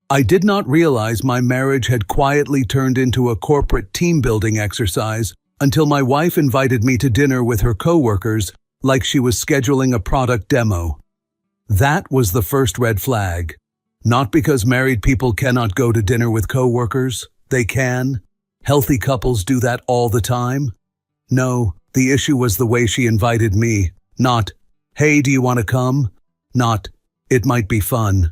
I did not realize my marriage had quietly turned into a corporate team-building exercise until my wife invited me to dinner with her coworkers like she was scheduling a product demo. That was the first red flag. Not because married people cannot go to dinner with coworkers. They can. Healthy couples do that all the time. No, the issue was the way she invited me. Not, "Hey, do you want to come?" Not, "It might be fun."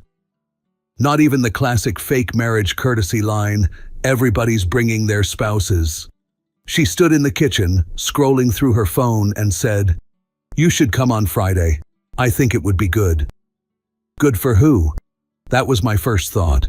Not even the classic fake marriage courtesy line, "Everybody's bringing their spouses." She stood in the kitchen, scrolling through her phone, and said, "You should come on Friday. I think it would be good." Good for who? That was my first thought.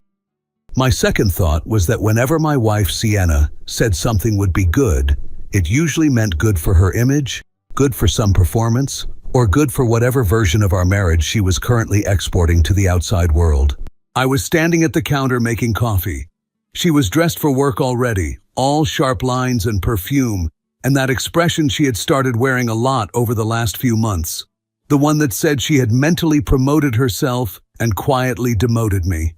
My second thought was that whenever my wife, Sienna, said something would be good, it usually meant good for her image, good for some performance, or good for whatever version of our marriage she was currently exporting to the outside world. I was standing at the counter making coffee. She was dressed for work already, all sharp lines and perfume, and that expression she had started wearing a lot over the last few months. The one that said she had mentally promoted herself and quietly demoted me.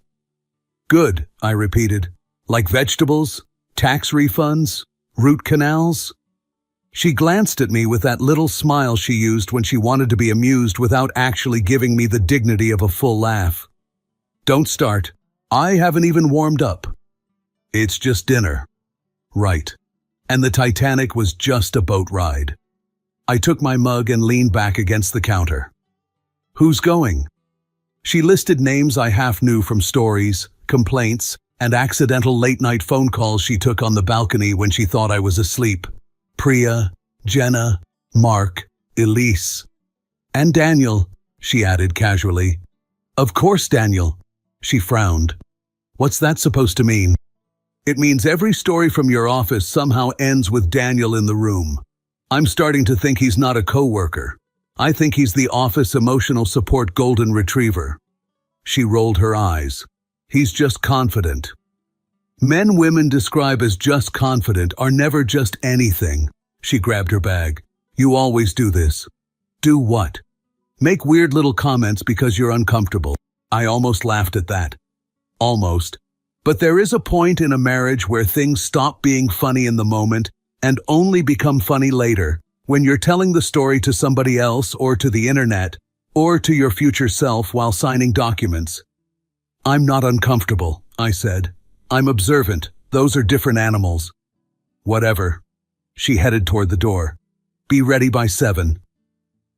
"Good," I repeated. "Like vegetables? Tax refunds? Root canals?" She glanced at me with that little smile she used when she wanted to be amused without actually giving me the dignity of a full laugh. "Don't start. I haven't even warmed up." "It's just dinner." Right. And the Titanic was just a boat ride. I took my mug and leaned back against the counter. "Who's going?" She listed names I half knew from stories, complaints, and accidental late-night phone calls she took on the balcony when she thought I was asleep. Priya, Jenna, Mark, Elise. "And Daniel," she added casually. "Of course, Daniel." She frowned. "What's that supposed to mean?" "It means every story from your office somehow ends with Daniel in the room. I'm starting to think he's not a coworker. I think he's the office emotional support golden retriever." She rolled her eyes. "He's just confident." Men women describe as just confident are never just anything. She grabbed her bag. "You always do this." "Do what?" "Make weird little comments because you're uncomfortable." I almost laughed at that. Almost. But there is a point in a marriage where things stop being funny in the moment and only become funny later, when you're telling the story to somebody else or to the internet, or to your future self while signing documents. "I'm not uncomfortable," I said. "I'm observant. Those are different animals." "Whatever." She headed toward the door. "Be ready by 7.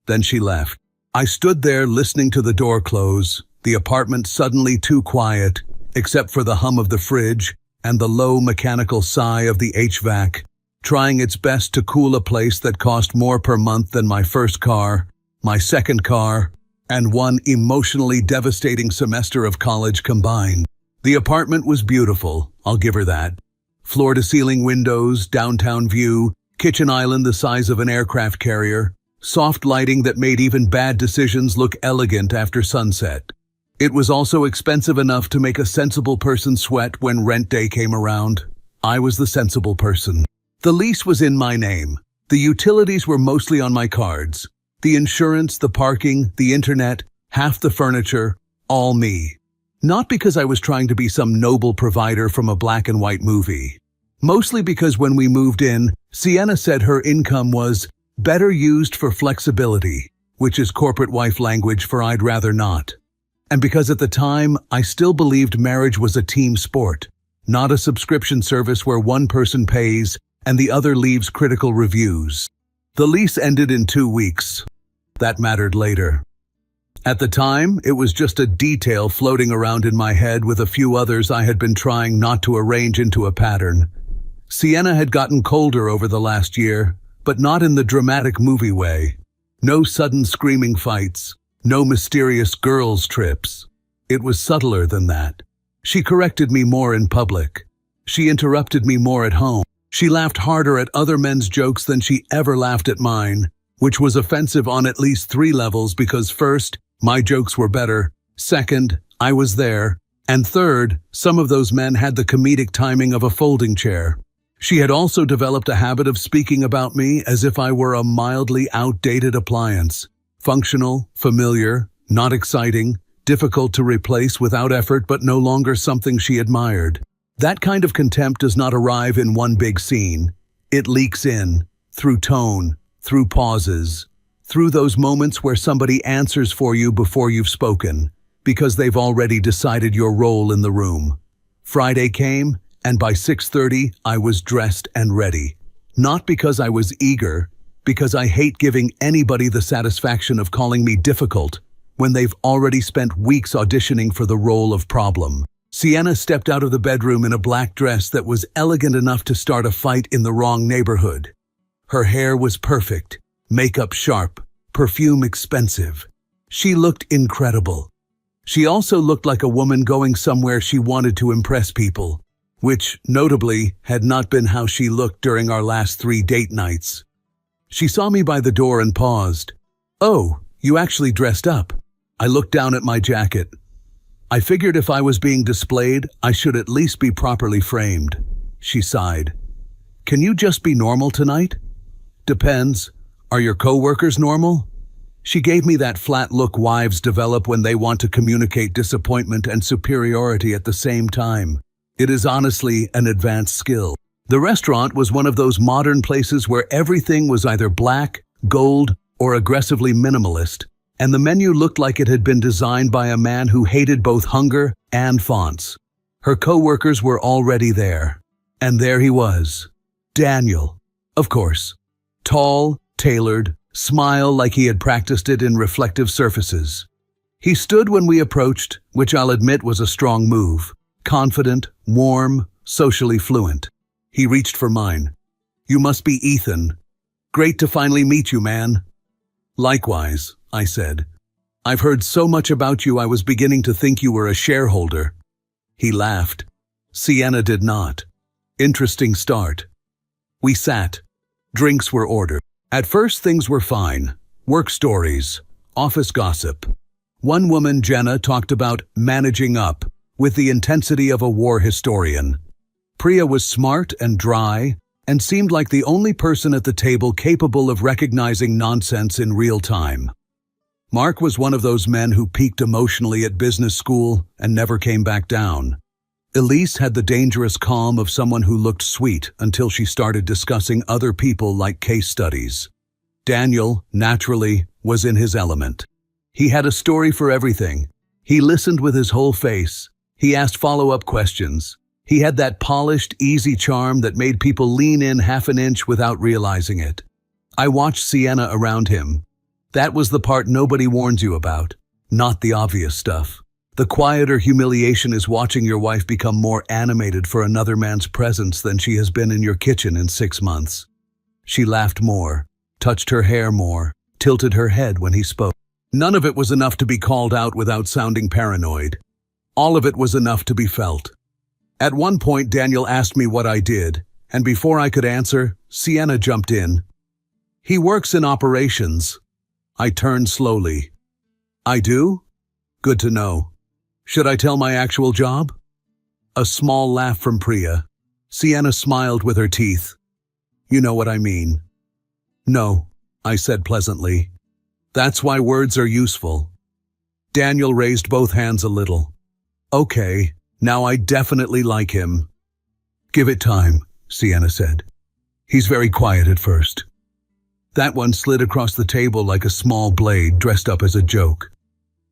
Then she left. I stood there listening to the door close, the apartment suddenly too quiet, except for the hum of the fridge and the low mechanical sigh of the HVAC, trying its best to cool a place that cost more per month than my first car, my second car, and one emotionally devastating semester of college combined. The apartment was beautiful, I'll give her that. Floor-to-ceiling windows, downtown view, kitchen island the size of an aircraft carrier, soft lighting that made even bad decisions look elegant after sunset. It was also expensive enough to make a sensible person sweat when rent day came around. I was the sensible person. The lease was in my name. The utilities were mostly on my cards. The insurance, the parking, the internet, half the furniture, all me. Not because I was trying to be some noble provider from a black and white movie. Mostly because when we moved in, Sienna said her income was better used for flexibility, which is corporate wife language for I'd rather not. And because at the time, I still believed marriage was a team sport, not a subscription service where one person pays and the other leaves critical reviews. The lease ended in 2 weeks. That mattered later. At the time, it was just a detail floating around in my head with a few others I had been trying not to arrange into a pattern. Sienna had gotten colder over the last year, but not in the dramatic movie way. No sudden screaming fights, no mysterious girls' trips. It was subtler than that. She corrected me more in public. She interrupted me more at home. She laughed harder at other men's jokes than she ever laughed at mine, which was offensive on at least 3 levels because first, my jokes were better, second, I was there, and third, some of those men had the comedic timing of a folding chair. She had also developed a habit of speaking about me as if I were a mildly outdated appliance. Functional, familiar, not exciting, difficult to replace without effort but no longer something she admired. That kind of contempt does not arrive in one big scene. It leaks in, through tone, through pauses, through those moments where somebody answers for you before you've spoken, because they've already decided your role in the room. Friday came, and by 6:30 I was dressed and ready. Not because I was eager, because I hate giving anybody the satisfaction of calling me difficult when they've already spent weeks auditioning for the role of problem. Sienna stepped out of the bedroom in a black dress that was elegant enough to start a fight in the wrong neighborhood. Her hair was perfect, makeup sharp, perfume expensive. She looked incredible. She also looked like a woman going somewhere she wanted to impress people, which, notably, had not been how she looked during our last 3 date nights. She saw me by the door and paused. "Oh, you actually dressed up." I looked down at my jacket. I figured if I was being displayed, I should at least be properly framed. She sighed. "Can you just be normal tonight?" "Depends. Are your coworkers normal?" She gave me that flat look wives develop when they want to communicate disappointment and superiority at the same time. It is honestly an advanced skill. The restaurant was one of those modern places where everything was either black, gold, or aggressively minimalist, and the menu looked like it had been designed by a man who hated both hunger and fonts. Her coworkers were already there. And there he was. Daniel, of course. Tall, tailored, smile like he had practiced it in reflective surfaces. He stood when we approached, which I'll admit was a strong move. Confident, warm, socially fluent. He reached for mine. "You must be Ethan. Great to finally meet you, man." "Likewise," I said. "I've heard so much about you I was beginning to think you were a shareholder." He laughed. Sienna did not. Interesting start. We sat. Drinks were ordered. At first things were fine. Work stories, office gossip. One woman, Jenna, talked about managing up with the intensity of a war historian. Priya was smart and dry and seemed like the only person at the table capable of recognizing nonsense in real time. Mark was one of those men who peaked emotionally at business school and never came back down. Elise had the dangerous calm of someone who looked sweet until she started discussing other people like case studies. Daniel, naturally, was in his element. He had a story for everything. He listened with his whole face. He asked follow-up questions. He had that polished, easy charm that made people lean in half an inch without realizing it. I watched Sienna around him. That was the part nobody warns you about, not the obvious stuff. The quieter humiliation is watching your wife become more animated for another man's presence than she has been in your kitchen in 6 months. She laughed more, touched her hair more, tilted her head when he spoke. None of it was enough to be called out without sounding paranoid. All of it was enough to be felt. At one point, Daniel asked me what I did, and before I could answer, Sienna jumped in. "He works in operations." I turned slowly. "I do? Good to know. Should I tell my actual job?" A small laugh from Priya. Sienna smiled with her teeth. "You know what I mean." "No," I said pleasantly. "That's why words are useful." Daniel raised both hands a little. "Okay, now I definitely like him." "Give it time," Sienna said. "He's very quiet at first." That one slid across the table like a small blade dressed up as a joke.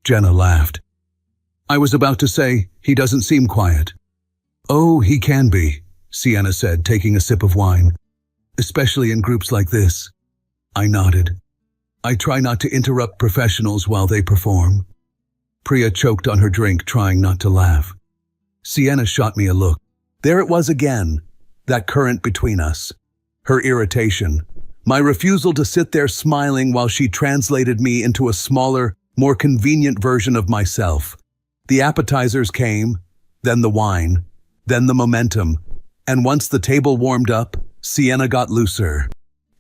Jenna laughed. "I was about to say, he doesn't seem quiet." "Oh, he can be," Sienna said, taking a sip of wine. "Especially in groups like this." I nodded. "I try not to interrupt professionals while they perform." Priya choked on her drink, trying not to laugh. Sienna shot me a look. There it was again, that current between us. Her irritation. My refusal to sit there smiling while she translated me into a smaller, more convenient version of myself. The appetizers came, then the wine, then the momentum, and once the table warmed up, Sienna got looser.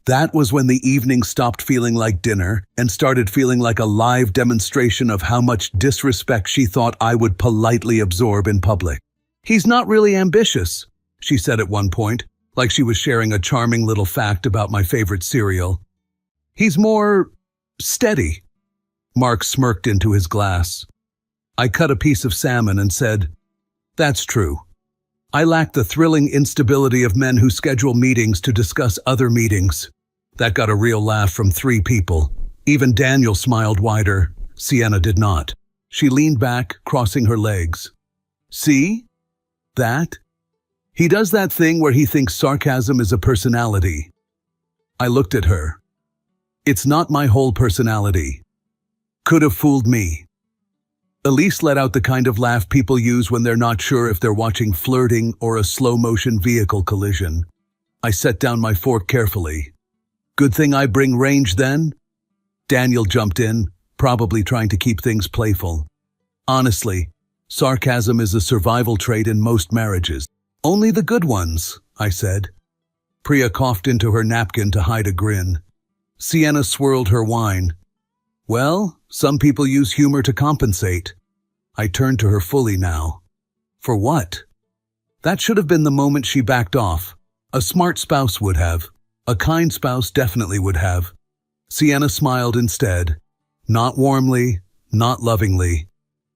That was when the evening stopped feeling like dinner and started feeling like a live demonstration of how much disrespect she thought I would politely absorb in public. "He's not really ambitious," she said at one point, like she was sharing a charming little fact about my favorite cereal. "He's more steady." Mark smirked into his glass. I cut a piece of salmon and said, "That's true. I lack the thrilling instability of men who schedule meetings to discuss other meetings." That got a real laugh from 3 people. Even Daniel smiled wider. Sienna did not. She leaned back, crossing her legs. "See? That? He does that thing where he thinks sarcasm is a personality." I looked at her. "It's not my whole personality." Could have fooled me. Elise let out the kind of laugh people use when they're not sure if they're watching flirting or a slow-motion vehicle collision. I set down my fork carefully. "Good thing I bring range then?" Daniel jumped in, probably trying to keep things playful. "Honestly, sarcasm is a survival trait in most marriages. Only the good ones," I said. Priya coughed into her napkin to hide a grin. Sienna swirled her wine. "Well, some people use humor to compensate." I turned to her fully now. "For what?" That should have been the moment she backed off. A smart spouse would have. A kind spouse definitely would have. Sienna smiled instead. Not warmly, not lovingly.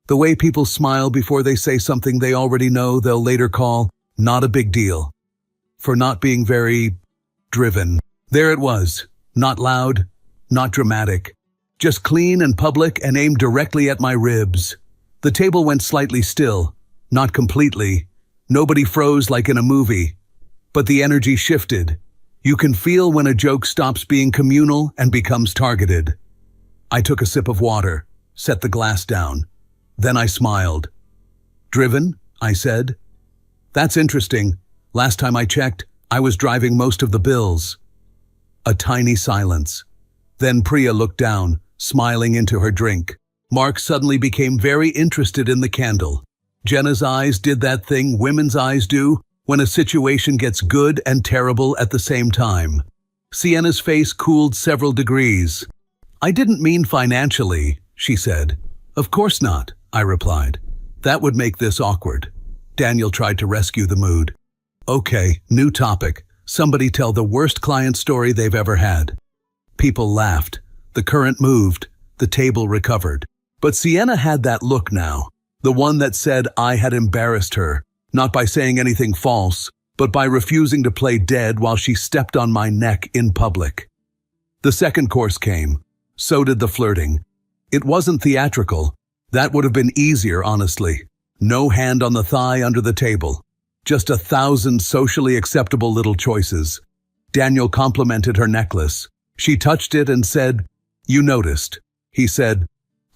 The way people smile before they say something they already know they'll later call not a big deal. For not being very driven. There it was. Not loud, not dramatic. Just clean and public and aimed directly at my ribs. The table went slightly still. Not completely. Nobody froze like in a movie. But the energy shifted. You can feel when a joke stops being communal and becomes targeted. I took a sip of water, set the glass down. Then I smiled. "Driven?" I said. "That's interesting. Last time I checked, I was driving most of the bills." A tiny silence. Then Priya looked down, smiling into her drink. Mark suddenly became very interested in the candle. Jenna's eyes did that thing women's eyes do when a situation gets good and terrible at the same time. Sienna's face cooled several degrees. "I didn't mean financially," she said. "Of course not," I replied. "That would make this awkward." Daniel tried to rescue the mood. "Okay, new topic. Somebody tell the worst client story they've ever had." People laughed. The current moved. The table recovered. But Sienna had that look now. The one that said I had embarrassed her, not by saying anything false, but by refusing to play dead while she stepped on my neck in public. The second course came. So did the flirting. It wasn't theatrical. That would have been easier, honestly. No hand on the thigh under the table. Just 1,000 socially acceptable little choices. Daniel complimented her necklace. She touched it and said, "You noticed." He said,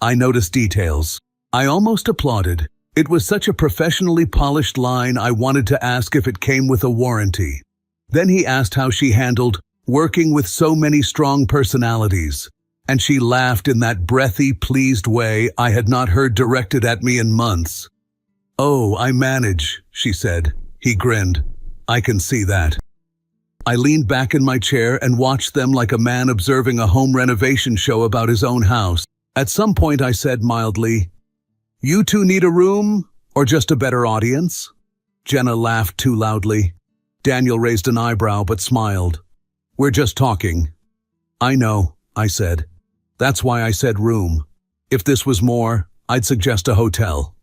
"I noticed details." I almost applauded. It was such a professionally polished line I wanted to ask if it came with a warranty. Then he asked how she handled working with so many strong personalities. And she laughed in that breathy, pleased way I had not heard directed at me in months. "Oh, I manage," she said. He grinned. "I can see that." I leaned back in my chair and watched them like a man observing a home renovation show about his own house. At some point I said mildly, "You two need a room, or just a better audience?" Jenna laughed too loudly. Daniel raised an eyebrow but smiled. "We're just talking." "I know," I said. "That's why I said room. If this was more, I'd suggest a hotel."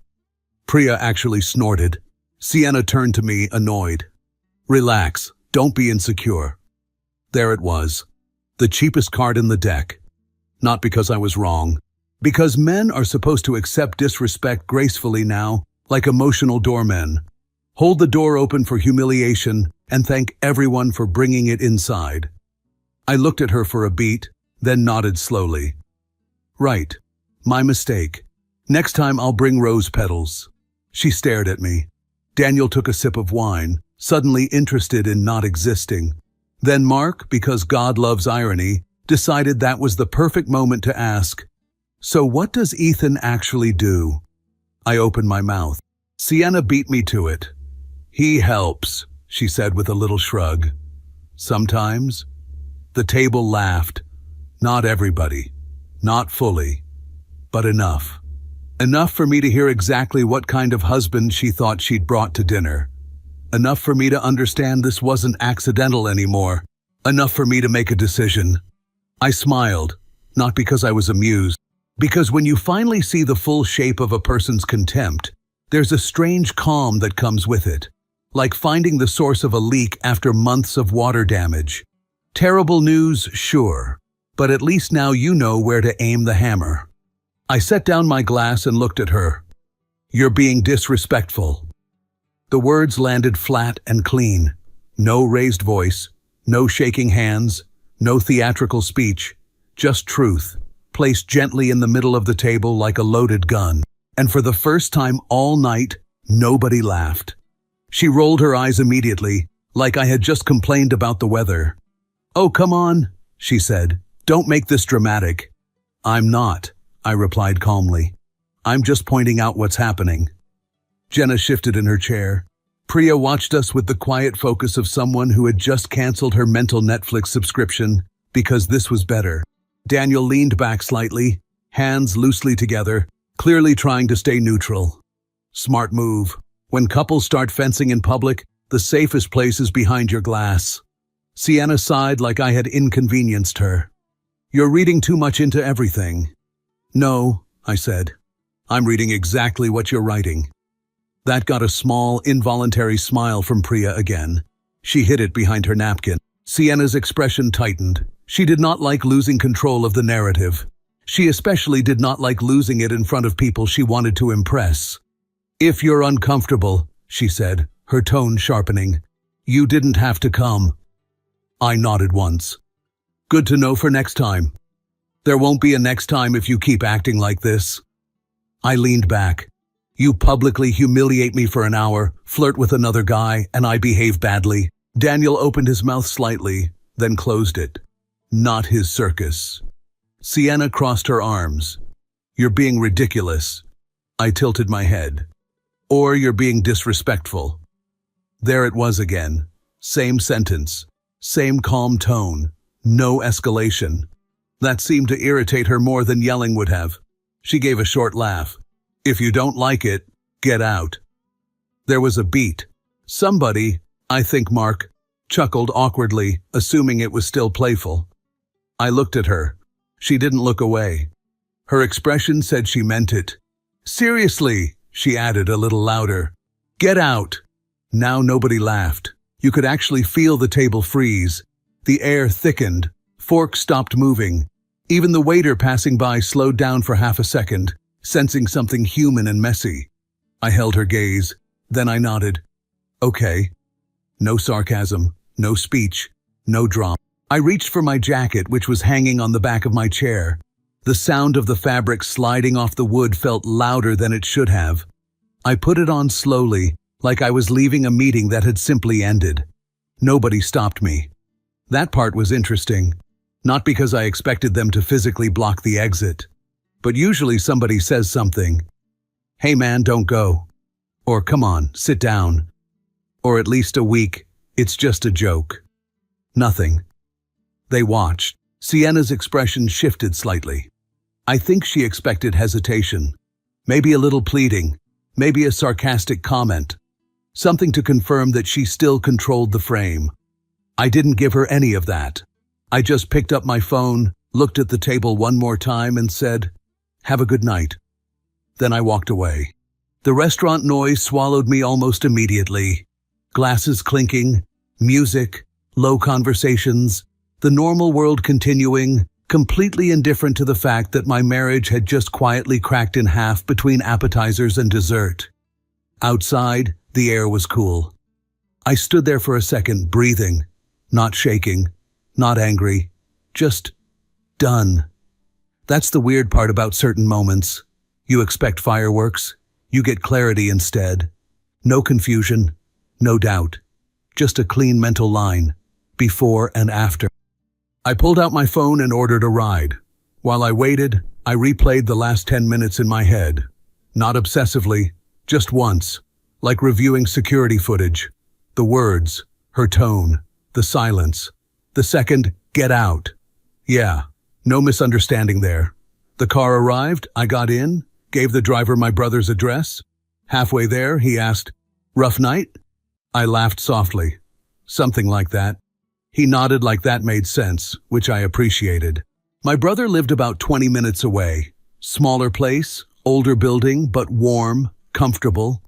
Priya actually snorted. Sienna turned to me, annoyed. "Relax, don't be insecure." There it was. The cheapest card in the deck. Not because I was wrong. Because men are supposed to accept disrespect gracefully now, like emotional doormen. Hold the door open for humiliation and thank everyone for bringing it inside. I looked at her for a beat, then nodded slowly. "Right. My mistake. Next time I'll bring rose petals." She stared at me. Daniel took a sip of wine, suddenly interested in not existing. Then Mark, because God loves irony, decided that was the perfect moment to ask, "So what does Ethan actually do?" I opened my mouth. Sienna beat me to it. "He helps," she said with a little shrug. "Sometimes." The table laughed. Not everybody. Not fully. But enough. Enough for me to hear exactly what kind of husband she thought she'd brought to dinner. Enough for me to understand this wasn't accidental anymore. Enough for me to make a decision. I smiled, not because I was amused, Because when you finally see the full shape of a person's contempt, there's a strange calm that comes with it, like finding the source of a leak after months of water damage. Terrible news, sure, but at least now you know where to aim the hammer. I set down my glass and looked at her. "You're being disrespectful." The words landed flat and clean. No raised voice, no shaking hands, no theatrical speech, just truth, placed gently in the middle of the table like a loaded gun. And for the first time all night, nobody laughed. She rolled her eyes immediately, like I had just complained about the weather. "Oh, come on," she said. "Don't make this dramatic." "I'm not," I replied calmly. "I'm just pointing out what's happening." Jenna shifted in her chair. Priya watched us with the quiet focus of someone who had just canceled her mental Netflix subscription because this was better. Daniel leaned back slightly, hands loosely together, clearly trying to stay neutral. Smart move. When couples start fencing in public, the safest place is behind your glass. Sienna sighed like I had inconvenienced her. "You're reading too much into everything." "No," I said. "I'm reading exactly what you're writing." That got a small, involuntary smile from Priya again. She hid it behind her napkin. Sienna's expression tightened. She did not like losing control of the narrative. She especially did not like losing it in front of people she wanted to impress. "If you're uncomfortable," she said, her tone sharpening, "you didn't have to come." I nodded once. "Good to know for next time." "There won't be a next time if you keep acting like this." I leaned back. "You publicly humiliate me for an hour, flirt with another guy, and I behave badly." Daniel opened his mouth slightly, then closed it. Not his circus. Sienna crossed her arms. "You're being ridiculous." I tilted my head. "Or you're being disrespectful." There it was again. Same sentence. Same calm tone. No escalation. That seemed to irritate her more than yelling would have. She gave a short laugh. "If you don't like it, get out." There was a beat. Somebody, I think Mark, chuckled awkwardly, assuming it was still playful. I looked at her. She didn't look away. Her expression said she meant it. "Seriously," she added a little louder. "Get out." Now nobody laughed. You could actually feel the table freeze. The air thickened. Forks stopped moving. Even the waiter passing by slowed down for half a second, sensing something human and messy. I held her gaze. Then I nodded. "Okay." No sarcasm, no speech, no drama. I reached for my jacket, which was hanging on the back of my chair. The sound of the fabric sliding off the wood felt louder than it should have. I put it on slowly, like I was leaving a meeting that had simply ended. Nobody stopped me. That part was interesting. Not because I expected them to physically block the exit. But usually somebody says something. "Hey man, don't go." Or "Come on, sit down." Or at least a week, "It's just a joke." Nothing. They watched. Sienna's expression shifted slightly. I think she expected hesitation. Maybe a little pleading. Maybe a sarcastic comment. Something to confirm that she still controlled the frame. I didn't give her any of that. I just picked up my phone, looked at the table one more time and said, "Have a good night." Then I walked away. The restaurant noise swallowed me almost immediately. Glasses clinking, music, low conversations, the normal world continuing, completely indifferent to the fact that my marriage had just quietly cracked in half between appetizers and dessert. Outside, the air was cool. I stood there for a second, breathing, not shaking, not angry, just done. That's the weird part about certain moments. You expect fireworks, you get clarity instead. No confusion, no doubt. Just a clean mental line, before and after. I pulled out my phone and ordered a ride. While I waited, I replayed the last 10 minutes in my head. Not obsessively, just once, like reviewing security footage. The words, her tone, the silence. The second, "Get out." Yeah, no misunderstanding there. The car arrived, I got in, gave the driver my brother's address. Halfway there, he asked, "Rough night?" I laughed softly. Something like that. He nodded like that made sense, which I appreciated. My brother lived about 20 minutes away. Smaller place, older building, but warm, comfortable.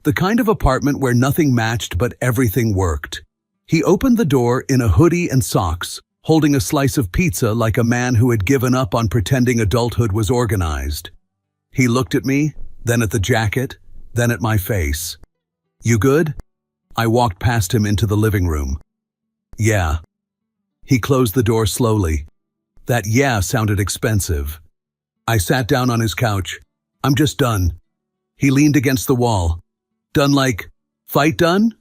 The kind of apartment where nothing matched but everything worked. He opened the door in a hoodie and socks, holding a slice of pizza like a man who had given up on pretending adulthood was organized. He looked at me, then at the jacket, then at my face. "You good?" I walked past him into the living room. "Yeah." He closed the door slowly. That "yeah" sounded expensive. I sat down on his couch. "I'm just done." He leaned against the wall. "Done like, fight done?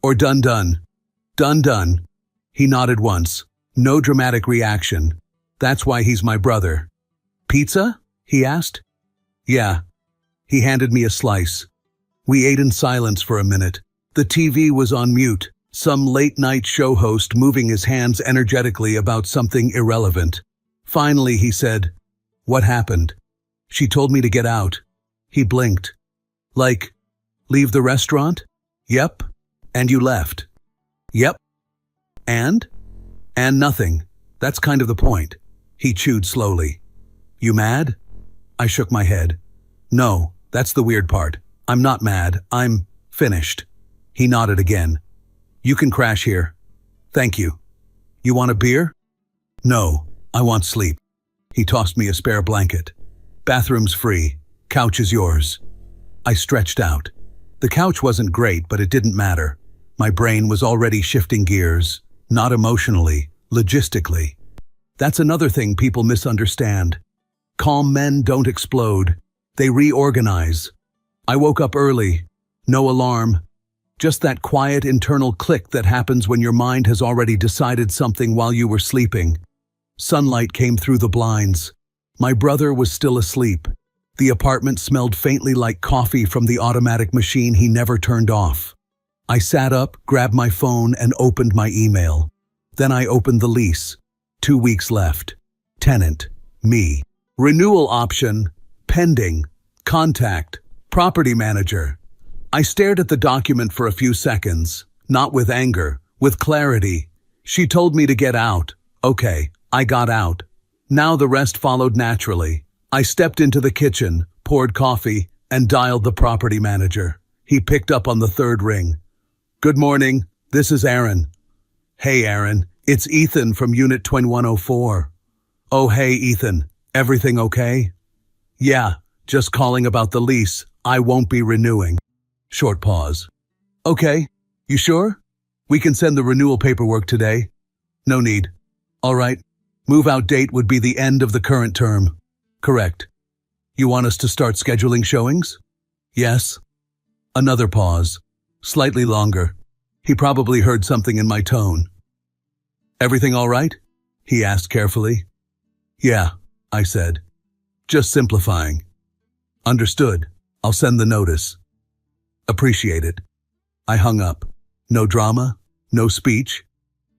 Or done done?" "Done done." He nodded once. No dramatic reaction. "That's why he's my brother." "Pizza?" he asked. "Yeah." He handed me a slice. We ate in silence for a minute. The TV was on mute, some late-night show host moving his hands energetically about something irrelevant. Finally, he said, "What happened?" "She told me to get out." He blinked. "Like, leave the restaurant?" "Yep." "And you left?" "Yep." "And?" "And nothing. That's kind of the point." He chewed slowly. "You mad?" I shook my head. "No, that's the weird part. I'm not mad. I'm finished." He nodded again. "You can crash here." "Thank you." "You want a beer?" "No, I want sleep." He tossed me a spare blanket. "Bathroom's free. Couch is yours." I stretched out. The couch wasn't great, but it didn't matter. My brain was already shifting gears, not emotionally, logistically. That's another thing people misunderstand. Calm men don't explode. They reorganize. I woke up early. No alarm. Just that quiet internal click that happens when your mind has already decided something while you were sleeping. Sunlight came through the blinds. My brother was still asleep. The apartment smelled faintly like coffee from the automatic machine he never turned off. I sat up, grabbed my phone, and opened my email. Then I opened the lease. 2 weeks left. Tenant, me. Renewal option, pending. Contact, property manager. I stared at the document for a few seconds, not with anger, with clarity. She told me to get out. Okay, I got out. Now the rest followed naturally. I stepped into the kitchen, poured coffee, and dialed the property manager. He picked up on the third ring. "Good morning, this is Aaron." "Hey Aaron, it's Ethan from Unit 2104. "Oh hey Ethan, everything okay?" "Yeah, just calling about the lease. I won't be renewing." Short pause. "Okay, you sure? We can send the renewal paperwork today." "No need." "All right. Move-out date would be the end of the current term." "Correct." "You want us to start scheduling showings?" "Yes." Another pause. Slightly longer. He probably heard something in my tone. "Everything all right?" he asked carefully. "Yeah," I said. "Just simplifying." "Understood. I'll send the notice." "Appreciate it." I hung up. No drama, no speech,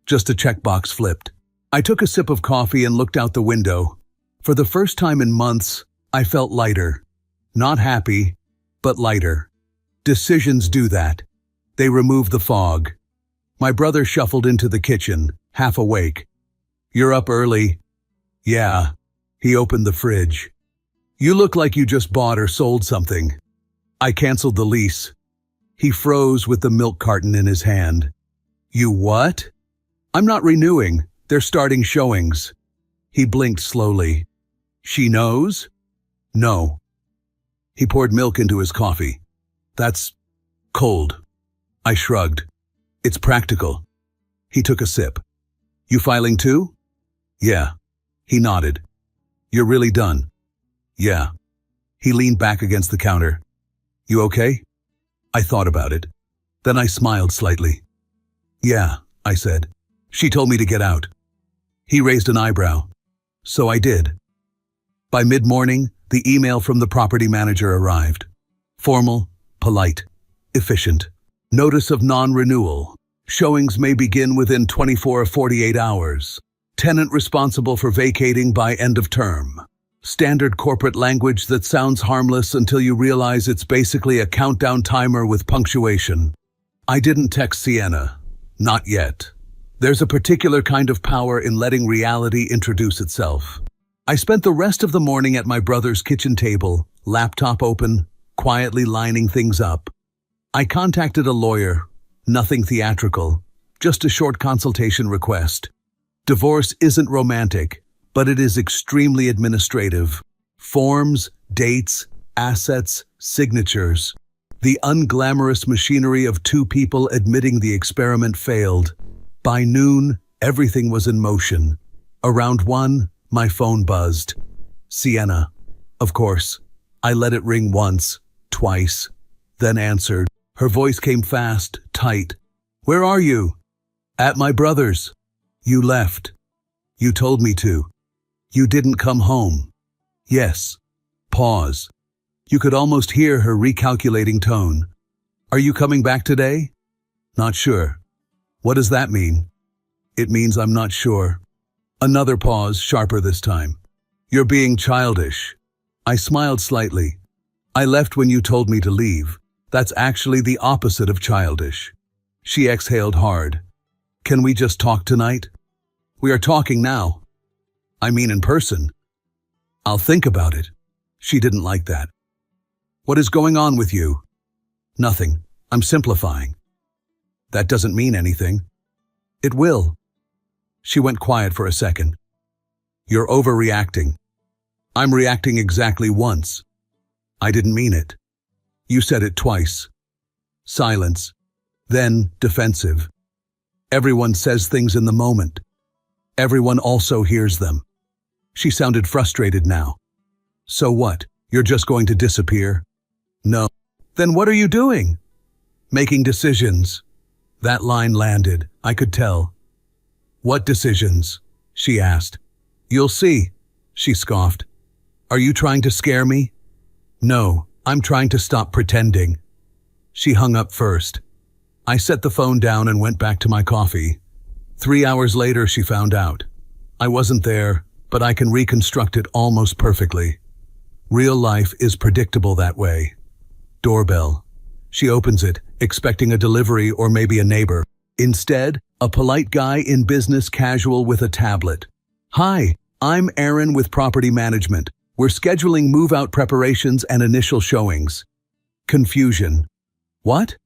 just a checkbox flipped. I took a sip of coffee and looked out the window. For the first time in months, I felt lighter. Not happy, but lighter. Decisions do that. They remove the fog. My brother shuffled into the kitchen, half awake. "You're up early." "Yeah." He opened the fridge. "You look like you just bought or sold something." "I canceled the lease." He froze with the milk carton in his hand. "You what?" "I'm not renewing. They're starting showings." He blinked slowly. "She knows?" "No." He poured milk into his coffee. "That's cold." I shrugged. "It's practical." He took a sip. "You filing too?" "Yeah." He nodded. "You're really done?" "Yeah." He leaned back against the counter. "You okay?" I thought about it. Then I smiled slightly. "Yeah," I said. "She told me to get out." He raised an eyebrow. "So I did." By mid-morning, the email from the property manager arrived. Formal, polite, efficient. Notice of non-renewal. Showings may begin within 24 or 48 hours. Tenant responsible for vacating by end of term. Standard corporate language that sounds harmless until you realize it's basically a countdown timer with punctuation. I didn't text Sienna. Not yet. There's a particular kind of power in letting reality introduce itself. I spent the rest of the morning at my brother's kitchen table, laptop open, quietly lining things up. I contacted a lawyer, nothing theatrical, just a short consultation request. Divorce isn't romantic, but it is extremely administrative. Forms, dates, assets, signatures. The unglamorous machinery of two people admitting the experiment failed. By noon, everything was in motion. Around 1, my phone buzzed. Sienna. Of course. I let it ring once, twice, then answered. Her voice came fast, tight. Where are you? At my brother's. You left. You told me to. You didn't come home. Yes. Pause. You could almost hear her recalculating tone. Are you coming back today? Not sure. What does that mean? It means I'm not sure. Another pause, sharper this time. You're being childish. I smiled slightly. I left when you told me to leave. That's actually the opposite of childish. She exhaled hard. Can we just talk tonight? We are talking now. I mean in person. I'll think about it. She didn't like that. What is going on with you? Nothing. I'm simplifying. That doesn't mean anything. It will. She went quiet for a second. You're overreacting. I'm reacting exactly once. I didn't mean it. You said it twice. Silence. Then defensive. Everyone says things in the moment. Everyone also hears them. She sounded frustrated now. So what? You're just going to disappear? No. Then what are you doing? Making decisions. That line landed, I could tell. What decisions? She asked. You'll see, she scoffed. Are you trying to scare me? No, I'm trying to stop pretending. She hung up first. I set the phone down and went back to my coffee. 3 hours later, she found out. I wasn't there, but I can reconstruct it almost perfectly. Real life is predictable that way. Doorbell. She opens it, expecting a delivery or maybe a neighbor. Instead, a polite guy in business casual with a tablet. Hi, I'm Aaron with Property Management. We're scheduling move-out preparations and initial showings. Confusion. What?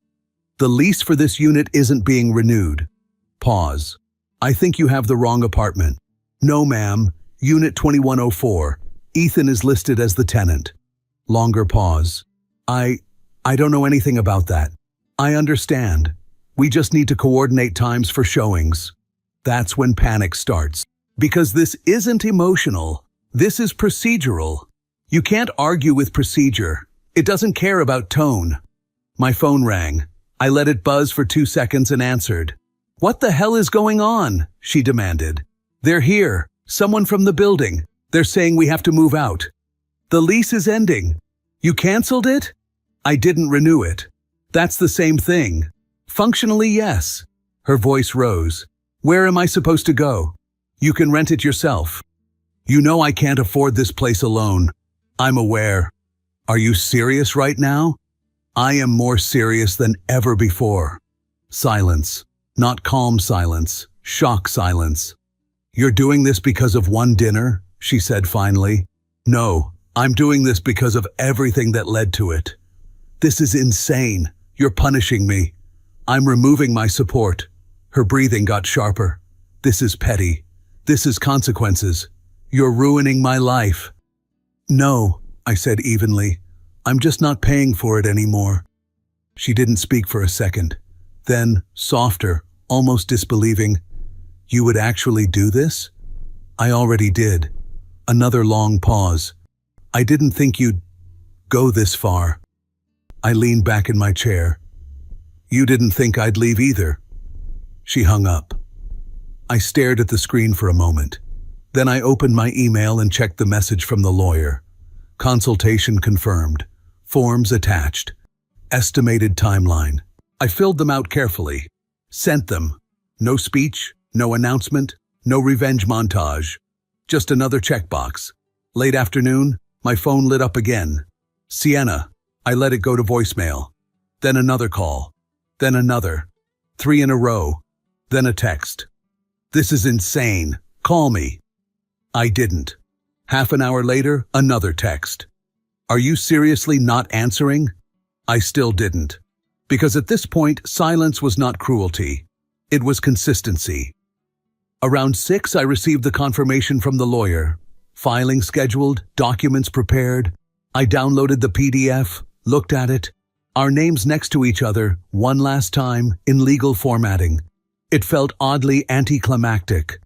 The lease for this unit isn't being renewed. Pause. I think you have the wrong apartment. No, ma'am. Unit 2104. Ethan is listed as the tenant. Longer pause. I don't know anything about that. I understand. We just need to coordinate times for showings. That's when panic starts. Because this isn't emotional. This is procedural. You can't argue with procedure. It doesn't care about tone. My phone rang. I let it buzz for 2 seconds and answered. What the hell is going on? She demanded. They're here. Someone from the building. They're saying we have to move out. The lease is ending. You canceled it? I didn't renew it. That's the same thing. Functionally, yes. Her voice rose. Where am I supposed to go? You can rent it yourself. You know I can't afford this place alone. I'm aware. Are you serious right now? I am more serious than ever before. Silence. Not calm silence. Shock silence. You're doing this because of one dinner? She said finally. No, I'm doing this because of everything that led to it. This is insane. You're punishing me. I'm removing my support. Her breathing got sharper. This is petty. This is consequences. You're ruining my life. No, I said evenly. I'm just not paying for it anymore. She didn't speak for a second. Then, softer, almost disbelieving, You would actually do this? I already did. Another long pause. I didn't think you'd go this far. I leaned back in my chair. You didn't think I'd leave either. She hung up. I stared at the screen for a moment. Then I opened my email and checked the message from the lawyer. Consultation confirmed. Forms attached. Estimated timeline. I filled them out carefully. Sent them. No speech, no announcement, no revenge montage. Just another checkbox. Late afternoon, my phone lit up again. Sienna. I let it go to voicemail. Then another call. Then another. 3 in a row. Then a text. This is insane. Call me. I didn't. Half an hour later, another text. Are you seriously not answering? I still didn't. Because at this point, silence was not cruelty. It was consistency. Around 6, I received the confirmation from the lawyer. Filing scheduled, documents prepared. I downloaded the PDF, looked at it. Our names next to each other, one last time, in legal formatting. It felt oddly anticlimactic.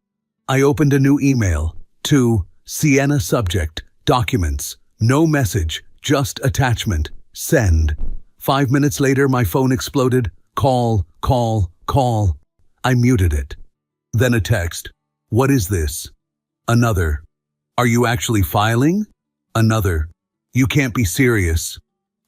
I opened a new email. To Sienna subject, documents, no message, just attachment, send. 5 minutes later, my phone exploded. Call, call, call. I muted it. Then a text. What is this? Another. Are you actually filing? Another. You can't be serious.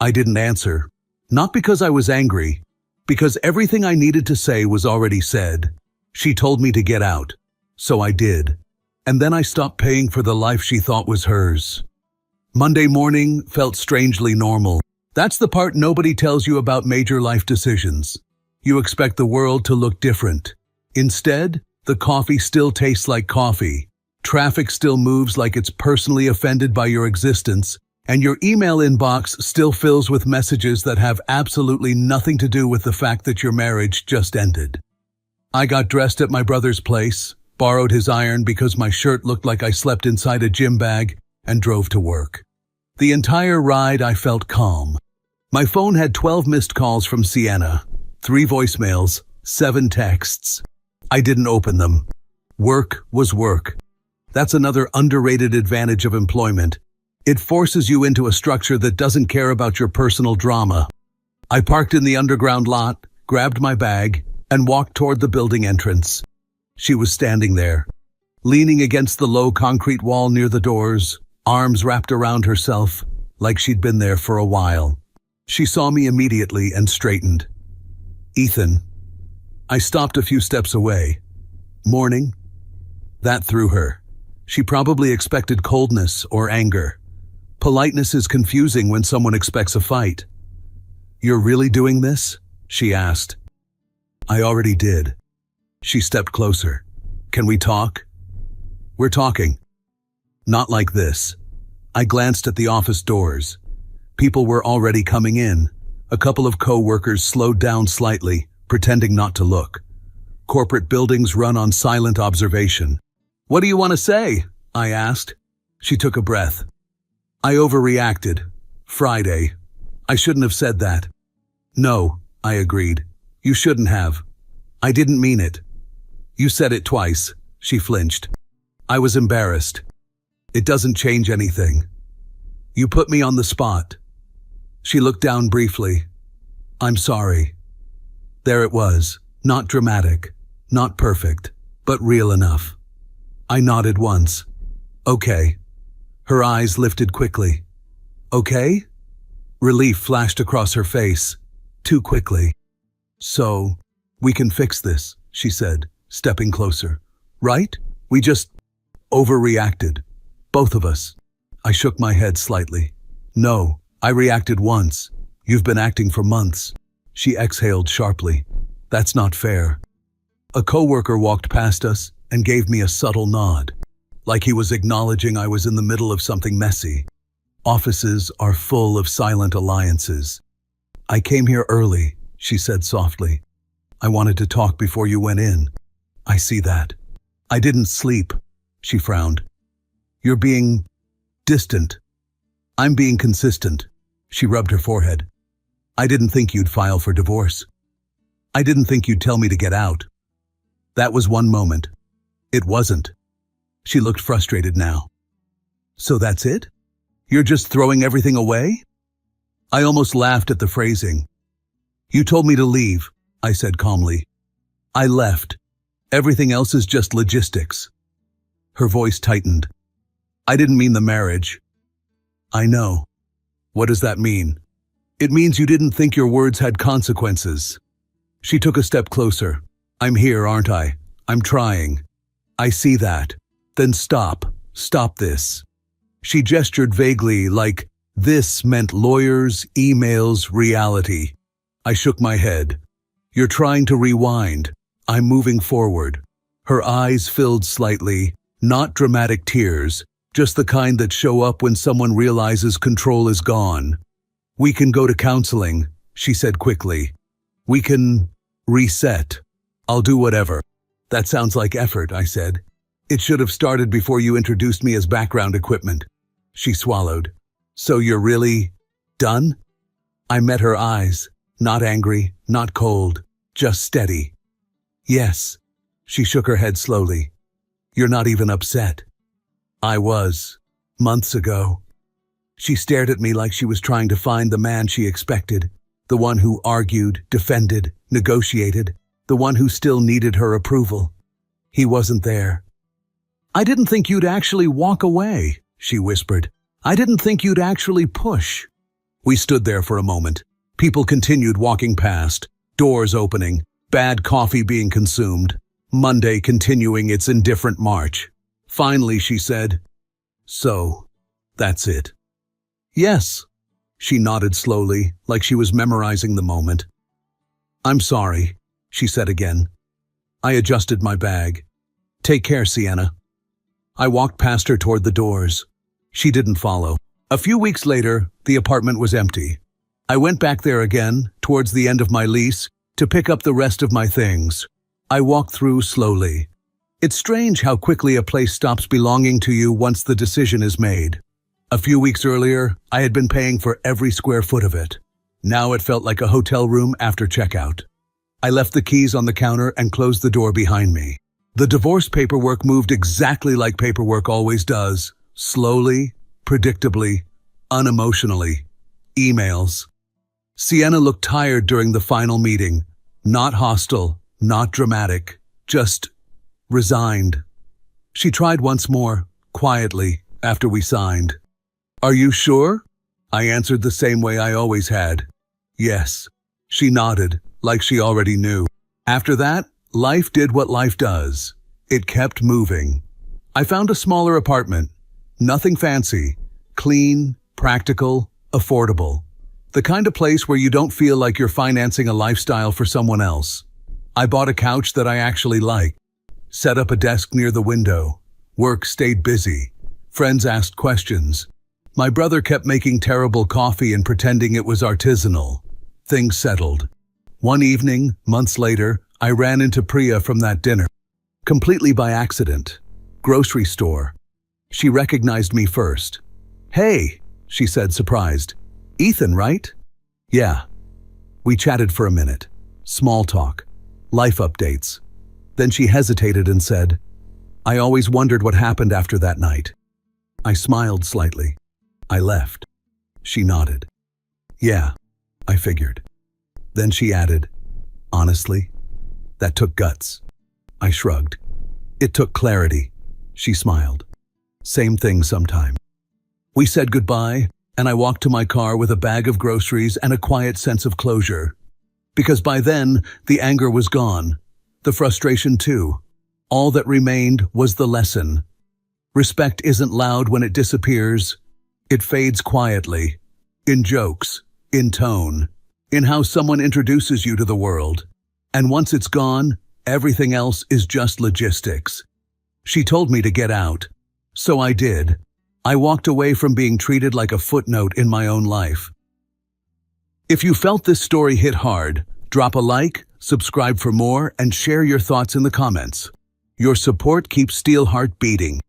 I didn't answer. Not because I was angry, because everything I needed to say was already said. She told me to get out, so I did. And then I stopped paying for the life she thought was hers. Monday morning felt strangely normal. That's the part nobody tells you about major life decisions. You expect the world to look different. Instead, the coffee still tastes like coffee. Traffic still moves like it's personally offended by your existence, and your email inbox still fills with messages that have absolutely nothing to do with the fact that your marriage just ended. I got dressed at my brother's place, borrowed his iron because my shirt looked like I slept inside a gym bag, and drove to work. The entire ride I felt calm. My phone had 12 missed calls from Sienna, 3 voicemails, 7 texts. I didn't open them. Work was work. That's another underrated advantage of employment. It forces you into a structure that doesn't care about your personal drama. I parked in the underground lot, grabbed my bag, and walked toward the building entrance. She was standing there, leaning against the low concrete wall near the doors, arms wrapped around herself, like she'd been there for a while. She saw me immediately and straightened. Ethan. I stopped a few steps away. Morning. That threw her. She probably expected coldness or anger. Politeness is confusing when someone expects a fight. You're really doing this? She asked. I already did. She stepped closer. Can we talk? We're talking. Not like this. I glanced at the office doors. People were already coming in. A couple of coworkers slowed down slightly, pretending not to look. Corporate buildings run on silent observation. What do you want to say? I asked. She took a breath. I overreacted. Friday. I shouldn't have said that. No, I agreed. You shouldn't have. I didn't mean it. You said it twice. She flinched. I was embarrassed. It doesn't change anything. You put me on the spot. She looked down briefly. I'm sorry. There it was. Not dramatic. Not perfect. But real enough. I nodded once. Okay. Her eyes lifted quickly. Okay? Relief flashed across her face. Too quickly. So, we can fix this, she said, stepping closer. Right? We just overreacted. Both of us. I shook my head slightly. No, I reacted once. You've been acting for months. She exhaled sharply. That's not fair. A coworker walked past us and gave me a subtle nod, like he was acknowledging I was in the middle of something messy. Offices are full of silent alliances. I came here early, she said softly. I wanted to talk before you went in. I see that. I didn't sleep, she frowned. You're being distant. I'm being consistent. She rubbed her forehead. I didn't think you'd file for divorce. I didn't think you'd tell me to get out. That was one moment. It wasn't. She looked frustrated now. So that's it? You're just throwing everything away? I almost laughed at the phrasing. You told me to leave, I said calmly. I left. Everything else is just logistics. Her voice tightened. I didn't mean the marriage. I know. What does that mean? It means you didn't think your words had consequences. She took a step closer. I'm here, aren't I? I'm trying. I see that. Then stop. Stop this. She gestured vaguely, like this meant lawyers, emails, reality. I shook my head. You're trying to rewind. I'm moving forward. Her eyes filled slightly, not dramatic tears, just the kind that show up when someone realizes control is gone. We can go to counseling, she said quickly. We can reset. I'll do whatever. That sounds like effort, I said. It should have started before you introduced me as background equipment. She swallowed. So you're really done? I met her eyes, not angry, not cold, just steady. Yes. She shook her head slowly. You're not even upset. I was, months ago. She stared at me like she was trying to find the man she expected, the one who argued, defended, negotiated, the one who still needed her approval. He wasn't there. I didn't think you'd actually walk away, she whispered. I didn't think you'd actually push. We stood there for a moment. People continued walking past, doors opening, bad coffee being consumed, Monday continuing its indifferent march. Finally, she said, So, that's it. Yes. She nodded slowly, like she was memorizing the moment. I'm sorry, she said again. I adjusted my bag. Take care, Sienna. I walked past her toward the doors. She didn't follow. A few weeks later, the apartment was empty. I went back there again, towards the end of my lease, to pick up the rest of my things. I walked through slowly. It's strange how quickly a place stops belonging to you once the decision is made. A few weeks earlier, I had been paying for every square foot of it. Now it felt like a hotel room after checkout. I left the keys on the counter and closed the door behind me. The divorce paperwork moved exactly like paperwork always does, slowly, predictably, unemotionally. Emails. Sienna looked tired during the final meeting. Not hostile, not dramatic, just resigned. She tried once more, quietly, after we signed. Are you sure? I answered the same way I always had. Yes. She nodded, like she already knew. After that, life did what life does. It kept moving. I found a smaller apartment. Nothing fancy. Clean, practical, affordable. The kind of place where you don't feel like you're financing a lifestyle for someone else. I bought a couch that I actually liked. Set up a desk near the window. Work stayed busy. Friends asked questions. My brother kept making terrible coffee and pretending it was artisanal. Things settled. One evening, months later, I ran into Priya from that dinner. Completely by accident. Grocery store. She recognized me first. Hey, she said, surprised. Ethan, right? Yeah. We chatted for a minute. Small talk. Life updates. Then she hesitated and said, I always wondered what happened after that night. I smiled slightly. I left. She nodded. Yeah, I figured. Then she added, honestly, that took guts. I shrugged. It took clarity. She smiled. Same thing sometime. We said goodbye, and I walked to my car with a bag of groceries and a quiet sense of closure. Because by then, the anger was gone. The frustration too. All that remained was the lesson. Respect isn't loud when it disappears. It fades quietly. In jokes, in tone, in how someone introduces you to the world. And once it's gone, everything else is just logistics. She told me to get out. So I did. I walked away from being treated like a footnote in my own life. If you felt this story hit hard, drop a like, subscribe for more, and share your thoughts in the comments. Your support keeps Steelheart beating.